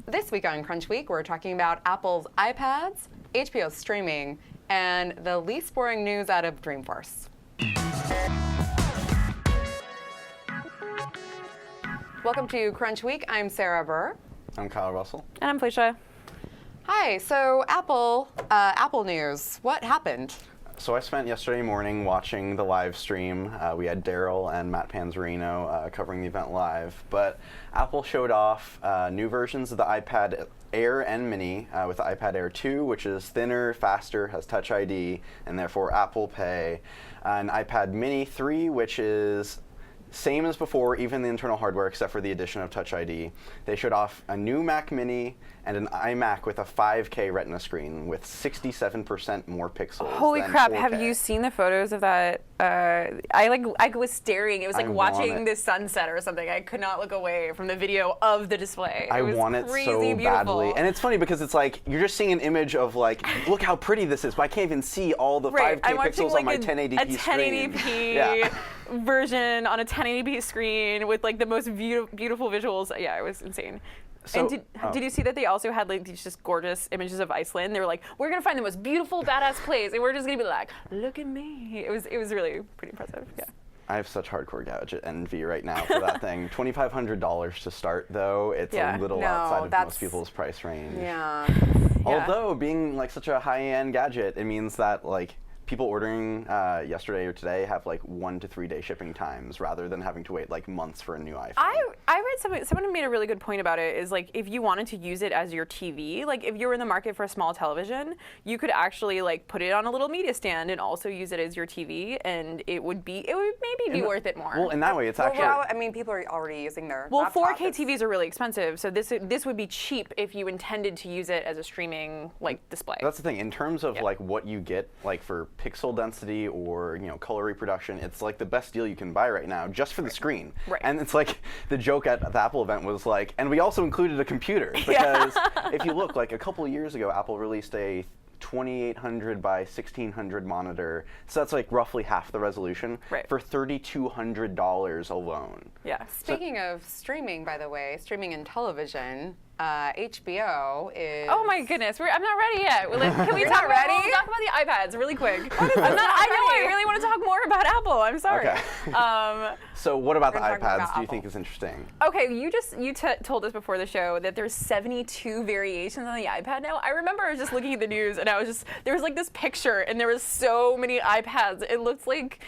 This week on Crunchweek, we're talking about Apple's iPads, HBO streaming, and the least boring news out of Dreamforce. Welcome to Crunchweek. I'm Sarah Burr. I'm Kyle Russell. And I'm Felicia. Hi. So Apple news. What happened? So I spent yesterday morning watching the live stream. We had Daryl and Matt Panzarino covering the event live. But Apple showed off new versions of the iPad Air and Mini with the iPad Air 2, which is thinner, faster, has Touch ID, and therefore Apple Pay. An iPad Mini 3, which is same as before, even the internal hardware, except for the addition of Touch ID. They showed off a new Mac Mini and an iMac with a 5K Retina screen with 67% more pixels. Holy than crap! 4K. Have you seen the photos of that? I was staring. It was like watching the sunset or something. I could not look away from the video of the display. I was want it crazy so beautiful. badly. And it's funny because it's like you're just seeing an image of like, look how pretty this is, but I can't even see all the 5K I'm watching pixels like on my 1080p screen. 1080p Yeah. version on a 1080p screen with like the most beautiful visuals. Yeah, it was insane. So, and did you see that they also had like these just gorgeous images of Iceland? They were like, we're gonna find the most beautiful, badass place, and we're just gonna be like, look at me. It was really pretty impressive. Yeah. I have such hardcore gadget envy right now for that thing. $2,500 to start, though. It's a little outside of most people's price range. Yeah. Although being like such a high-end gadget, it means that like people ordering yesterday or today have like 1 to 3 day shipping times rather than having to wait like months for a new iPhone. I read someone made a really good point about it is like if you wanted to use it as your TV, like if you were in the market for a small television, you could actually like put it on a little media stand and also use it as your TV, and it would maybe be worth it more. Well, in that way, it's actually. I mean, people are already using their. Well, laptop. 4K TVs are really expensive, so this would be cheap if you intended to use it as a streaming like display. That's the thing. In terms of like what you get like for pixel density or color reproduction, it's like the best deal you can buy right now just for the screen. Right. And it's like the joke at the Apple event was like, and we also included a computer because if you look like a couple of years ago, Apple released a 2800 by 1600 monitor, so that's like roughly half the resolution for $3,200 alone. Yeah. Speaking of streaming, by the way, streaming and television, HBO is. Oh my goodness, I'm not ready yet. Can we You're talk not ready? We'll talk about the iPads really quick. I really want to talk more about Apple. I'm sorry. Okay. So what about the We're gonna talk iPads about do you Apple. think is interesting? Okay, you told us before the show that there's 72 variations on the iPad now. I remember I was just looking at the news and there was like this picture and there was so many iPads. It looked like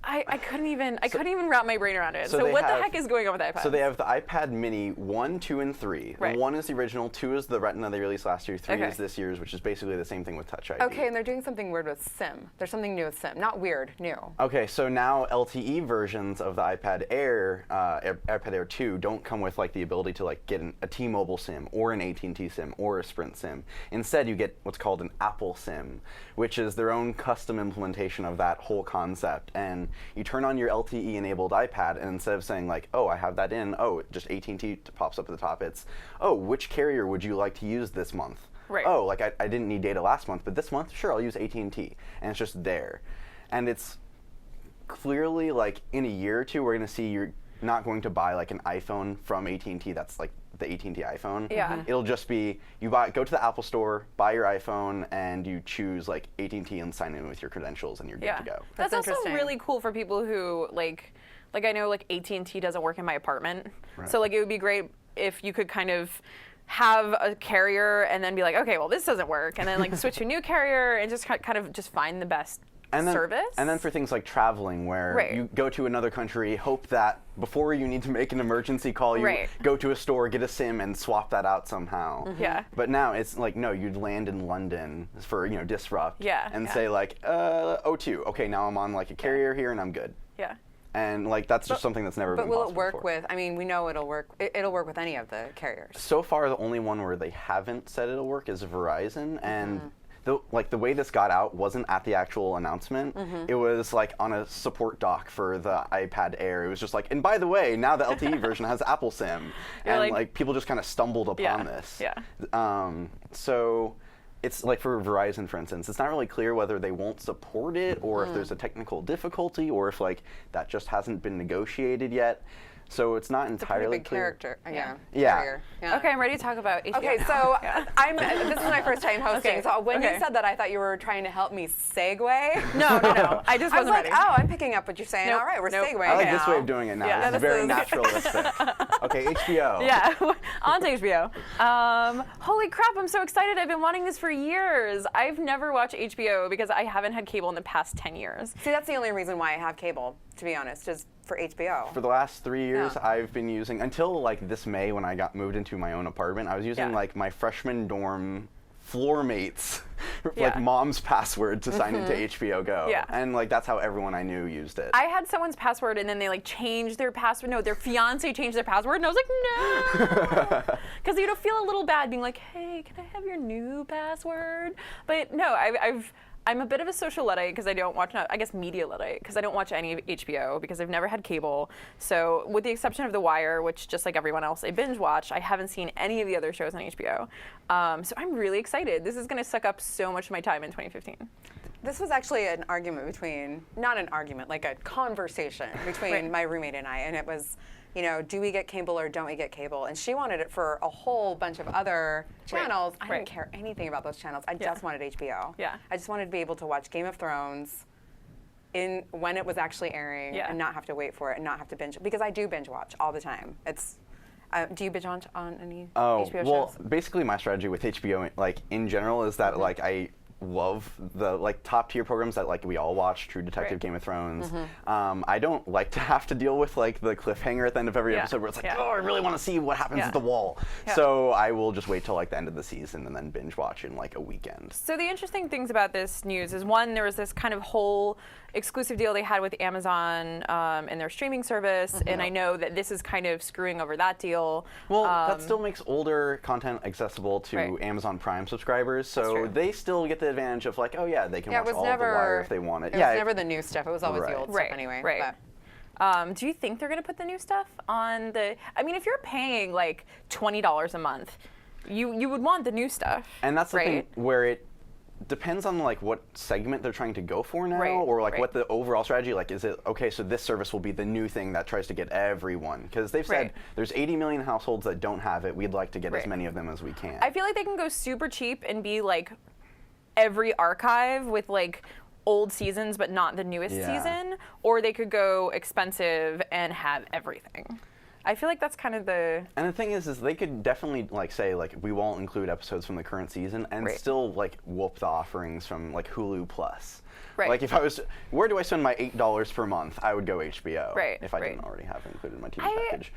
I couldn't even wrap my brain around it. So what the heck is going on with iPads? So they have the iPad Mini 1, 2, and 3. Right. 1 is the original, 2 is the Retina they released last year, 3 is this year's, which is basically the same thing with Touch ID. Okay, and they're doing something weird with SIM. There's something new with SIM. Not weird, new. Okay, so now LTE versions of the iPad Air, iPad Air 2 don't come with like the ability to like get a T-Mobile SIM or an AT&T SIM or a Sprint SIM. Instead, you get what's called an Apple SIM, which is their own custom implementation of that whole concept. And you turn on your LTE-enabled iPad, and instead of saying like, oh, I have that in, oh, just AT&T pops up at the top, it's, oh, which carrier would you like to use this month? Right. Oh, like I didn't need data last month, but this month, sure, I'll use AT&T. And it's just there. And it's clearly like in a year or two, we're going to see you're not going to buy like an iPhone from AT&T that's like the AT&T iPhone. Yeah. It'll just be go to the Apple store, buy your iPhone, and you choose like AT&T and sign in with your credentials, and you're good to go. That's also interesting. really cool for people who like I know like AT&T doesn't work in my apartment, Right. so like it would be great if you could kind of have a carrier and then be like, okay, well this doesn't work, and then like switch to a new carrier and just kind of just find the best service. And then for things like traveling, where you go to another country, hope that before you need to make an emergency call, you go to a store, get a SIM, and swap that out somehow. Yeah. But now it's like, no, you'd land in London for Disrupt, and say like, O2, okay, now I'm on like a carrier here and I'm good. Yeah. And like that's just something that's never been possible. But will it work before. with? I mean, we know it'll work. It'll work with any of the carriers. So far, the only one where they haven't said it'll work is Verizon, and the way this got out wasn't at the actual announcement. It was like on a support doc for the iPad Air. It was just like, and by the way, now the LTE version has Apple SIM, and like people just kind of stumbled upon this. Yeah. So it's like for Verizon, for instance, it's not really clear whether they won't support it or if there's a technical difficulty or if like that just hasn't been negotiated yet. So it's not It's a entirely pretty big clear. character. Yeah. Carrier. Yeah. Okay, I'm ready to talk about HBO. Okay, now. so Yeah. this is my first time hosting. Okay, So when you okay. said that, I thought you were trying to help me segue. No. I just I was wasn't like, ready. oh, I'm picking up what you're saying. Nope, All right, we're nope. segueing I like now. this way of doing it now. Yeah. It's This very is- naturalistic. Okay, HBO. Yeah, on to HBO. Holy crap, I'm so excited. I've been wanting this for years. I've never watched HBO because I haven't had cable in the past 10 years. See, that's the only reason why I have cable, to be honest, is for HBO. For the last 3 years, Yeah. I've been using, until like this May when I got moved into my own apartment, I was using Yeah. like my freshman dorm floor mates, Yeah. like mom's password to sign into HBO Go. Yeah. And like that's how everyone I knew used it. I had someone's password and then they like changed their password. No, their fiance changed their password, and I was like, no, because you'd feel a little bad being like, hey, can I have your new password? But no, I'm a bit of a social Luddite because I don't watch, I guess media Luddite, because I don't watch any of HBO because I've never had cable. So with the exception of The Wire, which just like everyone else, I binge watch, I haven't seen any of the other shows on HBO. So I'm really excited. This is going to suck up so much of my time in 2015. This was actually an argument between, not an argument, like a conversation between Right. my roommate and I, and it was, you know, do we get cable or don't we get cable? And she wanted it for a whole bunch of other channels. I Right. didn't care anything about those channels. I just wanted HBO. Yeah. I just wanted to be able to watch Game of Thrones when it was actually airing Yeah. and not have to wait for it and not have to binge, because I do binge watch all the time. It's, do you binge watch on any HBO well, shows? basically my strategy with HBO, like in general, is that like I love the like top tier programs that like we all watch, True Detective, Right. Game of Thrones. I don't like to have to deal with like the cliffhanger at the end of every Yeah. episode where it's like, Yeah. oh, I really want to see what happens Yeah. at the wall. Yeah. So I will just wait till like the end of the season and then binge watch in like a weekend. So the interesting things about this news is, one, there was this kind of whole exclusive deal they had with Amazon and their streaming service, and I know that this is kind of screwing over that deal. Well, that still makes older content accessible to Right. Amazon Prime subscribers, so true. they still get the advantage of like, oh yeah, they can Yeah, watch it was all never, of The Wire if they want it. It Yeah, was never the new stuff. It was always Right. the old Right, stuff anyway. right. But Do you think they're going to put the new stuff on the? I mean, if you're paying like $20 a month, you would want the new stuff. and that's the right? thing where it depends on like what segment they're trying to go for now, Right, or like right. what the overall strategy. Like, is it okay? So this service will be the new thing that tries to get everyone, because they've said Right. there's 80 million households that don't have it. We'd like to get as Right. many of them as we can. I feel like they can go super cheap and be like every archive with like old seasons but not the newest Yeah. season, or they could go expensive and have everything. I feel like that's kind of the And the thing is they could definitely like say like we won't include episodes from the current season and Right. still like whoop the offerings from like Hulu Plus. Right. Like if I was, where do I spend my $8 per month? I would go HBO. Right, If I right. didn't already have it included in my TV package.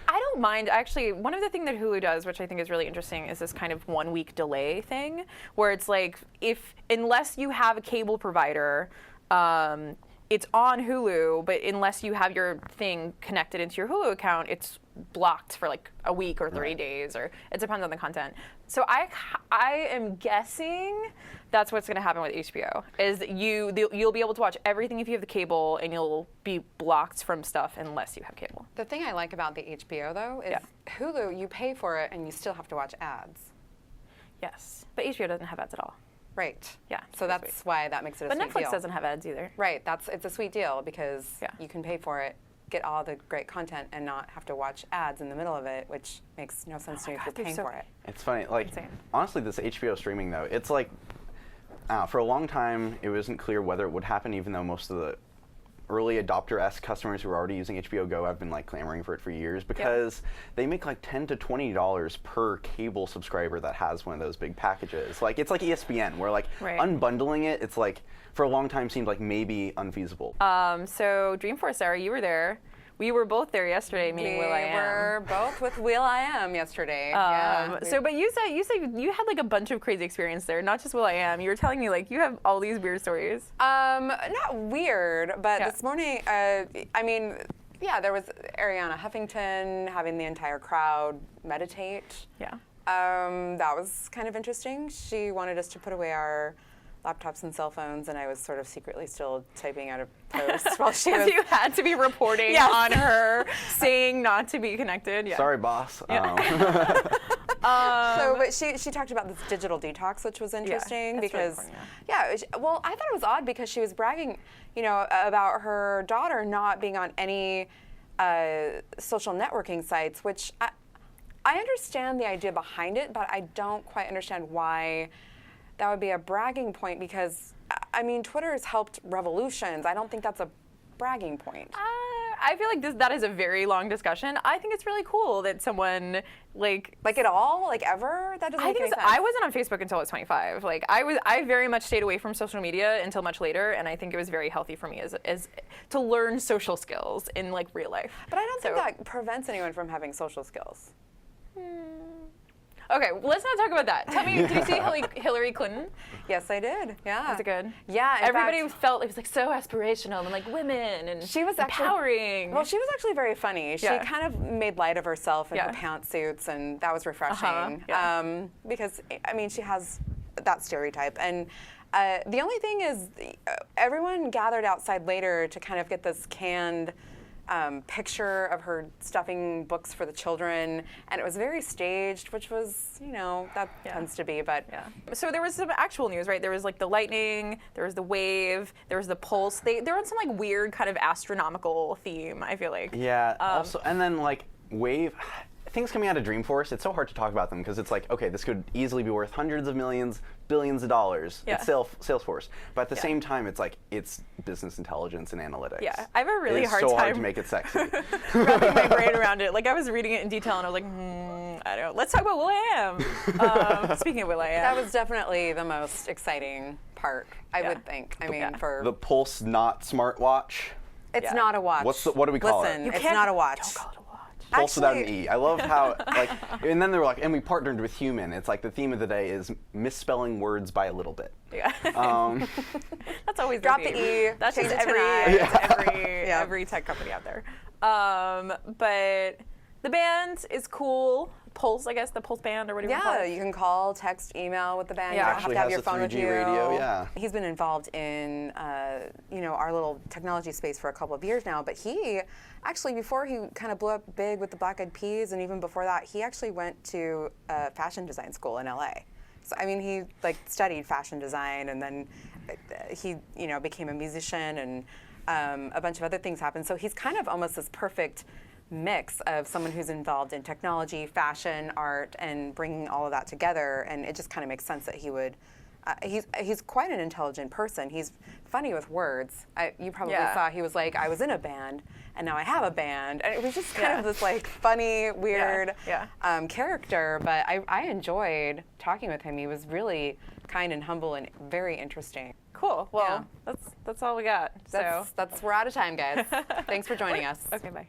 I don't mind. Actually, one of the things that Hulu does, which I think is really interesting, is this kind of 1 week delay thing, where it's like, unless you have a cable provider, it's on Hulu, but unless you have your thing connected into your Hulu account, it's blocked for like a week or 30 Right. days, or it depends on the content. So I am guessing that's what's going to happen with HBO, is that you'll be able to watch everything if you have the cable, and you'll be blocked from stuff unless you have cable. the thing I like about the HBO though is Yeah. Hulu, you pay for it and you still have to watch ads. Yes, but HBO doesn't have ads at all. Right. Yeah, So that's that's why that makes it a But sweet Netflix deal. doesn't have ads either. Right. It's a sweet deal because Yeah. you can pay for it, get all the great content, and not have to watch ads in the middle of it, which makes no sense to me if you're God, they're paying so- for it. It's funny, like Insane. honestly, this HBO streaming though, it's like for a long time it wasn't clear whether it would happen, even though most of the early adopter-esque customers who are already using HBO Go have been like clamoring for it for years, because they make like $10 to $20 per cable subscriber that has one of those big packages. Like it's like ESPN, where like Right. unbundling it, it's like for a long time seemed like maybe unfeasible. So Dreamforce, Sarah, you were there. We were both there yesterday meeting We Will.i.am. were both with Will.i.am yesterday. But you said you had like a bunch of crazy experience there, not just Will.i.am. You were telling me like you have all these weird stories. Not weird, but Yeah. this morning, there was Arianna Huffington having the entire crowd meditate. Yeah. That was kind of interesting. She wanted us to put away our laptops and cell phones, and I was sort of secretly still typing out a post while she was. You had to be reporting Yes. on her saying not to be connected. Yeah. Sorry, boss. But she talked about this digital detox, which was interesting that's really because, important, well, I thought it was odd because she was bragging, about her daughter not being on any social networking sites, which I understand the idea behind it, but I don't quite understand why that would be a bragging point, because, I mean, Twitter has helped revolutions. I don't think that's a bragging point. I feel like that is a very long discussion. I think it's really cool that someone like at all, like ever. That doesn't make any sense. I wasn't on Facebook until I was 25. Like I very much stayed away from social media until much later, and I think it was very healthy for me as to learn social skills in like real life. But I don't think that prevents anyone from having social skills. Okay, well, let's not talk about that. Tell me, did you see Hillary Clinton? Yes, I did. Yeah. Was it good? Yeah. Everybody felt it was like so aspirational and like women and she was empowering. Well, she was actually very funny. She kind of made light of herself in her pantsuits, and that was refreshing. Because I mean, she has that stereotype, and the only thing is, everyone gathered outside later to kind of get this canned picture of her stuffing books for the children, and it was very staged, which was, that tends to be, but. Yeah. So there was some actual news, right? There was like the lightning, there was the wave, there was the pulse. They're on some like weird kind of astronomical theme, I feel like. Yeah, also, and then like wave, things coming out of Dreamforce, it's so hard to talk about them because it's like, okay, this could easily be worth hundreds of millions, billions of dollars. Yeah. It's Salesforce. But at the same time, it's like, it's business intelligence and analytics. Yeah, I have a really hard time. It's so time hard to make it sexy. wrapping my brain around it. Like, I was reading it in detail and I was like, I don't know. Let's talk about Will.i.am. Speaking of Will.i.am. That was definitely the most exciting part, I would think. I mean, for the Pulse Not smartwatch. It's not a watch. What do we call Listen, it? it's not a watch. Don't call it a watch. Pulse without an E. I love how, like, and then they were like, and we partnered with Human. It's like the theme of the day is misspelling words by a little bit. Yeah. That's always Drop the E. That's change just it to an I. every tech company out there. But the band is cool. Pulse, I guess, the Pulse band or whatever you call it. Yeah, you can call, text, email with the band. Yeah. You don't have Actually to have has your a phone with 3G you. radio, yeah. He's been involved in, our little technology space for a couple of years now, but he actually, before he kind of blew up big with the Black Eyed Peas, and even before that, he actually went to fashion design school in LA. So, I mean, he studied fashion design, and then he, became a musician, and a bunch of other things happened. So he's kind of almost this perfect mix of someone who's involved in technology, fashion, art, and bringing all of that together. And it just kind of makes sense that he would. He's quite an intelligent person. He's funny with words. You probably saw he was like, I was in a band, and now I have a band. And it was just kind of this funny, weird character. But I enjoyed talking with him. He was really kind and humble and very interesting. Cool. Well, that's all we got. We're out of time, guys. Thanks for joining us. Okay, bye.